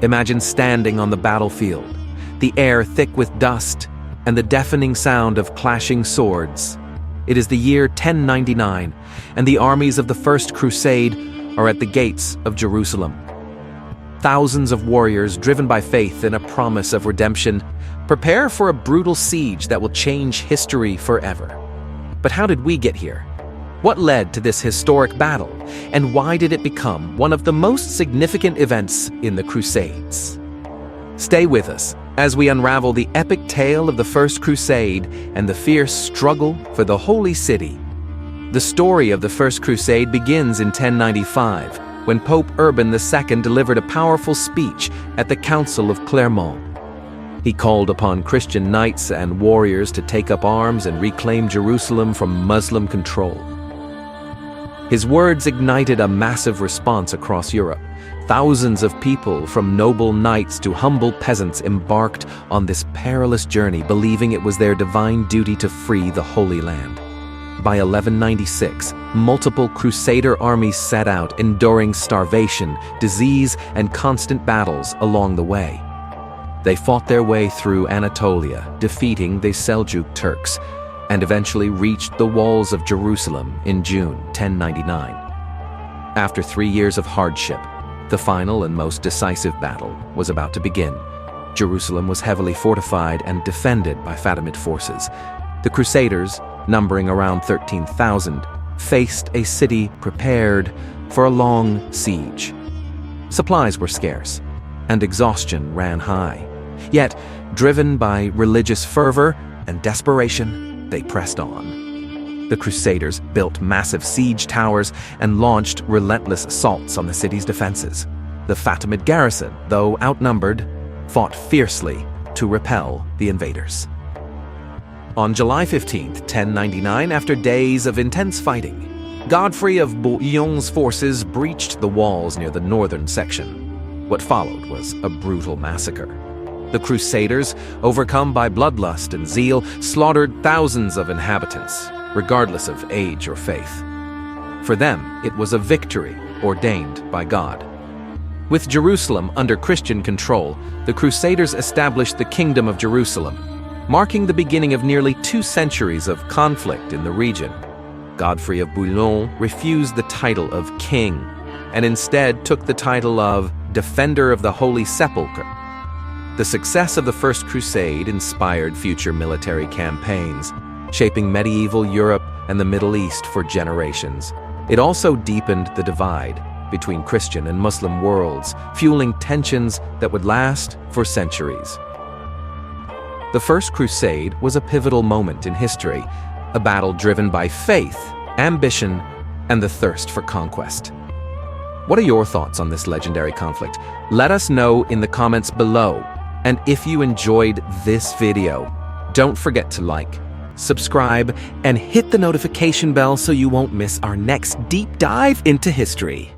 Imagine standing on the battlefield, the air thick with dust, and the deafening sound of clashing swords. It is the year 1099, and the armies of the First Crusade are at the gates of Jerusalem. Thousands of warriors, driven by faith and a promise of redemption, prepare for a brutal siege that will change history forever. But how did we get here? What led to this historic battle, and why did it become one of the most significant events in the Crusades? Stay with us as we unravel the epic tale of the First Crusade and the fierce struggle for the Holy City. The story of the First Crusade begins in 1095, when Pope Urban II delivered a powerful speech at the Council of Clermont. He called upon Christian knights and warriors to take up arms and reclaim Jerusalem from Muslim control. His words ignited a massive response across Europe. Thousands of people, from noble knights to humble peasants, embarked on this perilous journey, believing it was their divine duty to free the Holy Land. By 1196, multiple Crusader armies set out, enduring starvation, disease, and constant battles along the way. They fought their way through Anatolia, defeating the Seljuk Turks, and eventually reached the walls of Jerusalem in June 1099. After 3 years of hardship, the final and most decisive battle was about to begin. Jerusalem was heavily fortified and defended by Fatimid forces. The Crusaders, numbering around 13,000, faced a city prepared for a long siege. Supplies were scarce, and exhaustion ran high. Yet, driven by religious fervor and desperation, they pressed on. The Crusaders built massive siege towers and launched relentless assaults on the city's defenses. The Fatimid garrison, though outnumbered, fought fiercely to repel the invaders. On July 15, 1099, after days of intense fighting, Godfrey of Bouillon's forces breached the walls near the northern section. What followed was a brutal massacre. The Crusaders, overcome by bloodlust and zeal, slaughtered thousands of inhabitants, regardless of age or faith. For them, it was a victory ordained by God. With Jerusalem under Christian control, the Crusaders established the Kingdom of Jerusalem, marking the beginning of nearly 2 centuries of conflict in the region. Godfrey of Bouillon refused the title of king, and instead took the title of Defender of the Holy Sepulchre. The success of the First Crusade inspired future military campaigns, shaping medieval Europe and the Middle East for generations. It also deepened the divide between Christian and Muslim worlds, fueling tensions that would last for centuries. The First Crusade was a pivotal moment in history, a battle driven by faith, ambition, and the thirst for conquest. What are your thoughts on this legendary conflict? Let us know in the comments below. And if you enjoyed this video, don't forget to like, subscribe, and hit the notification bell so you won't miss our next deep dive into history.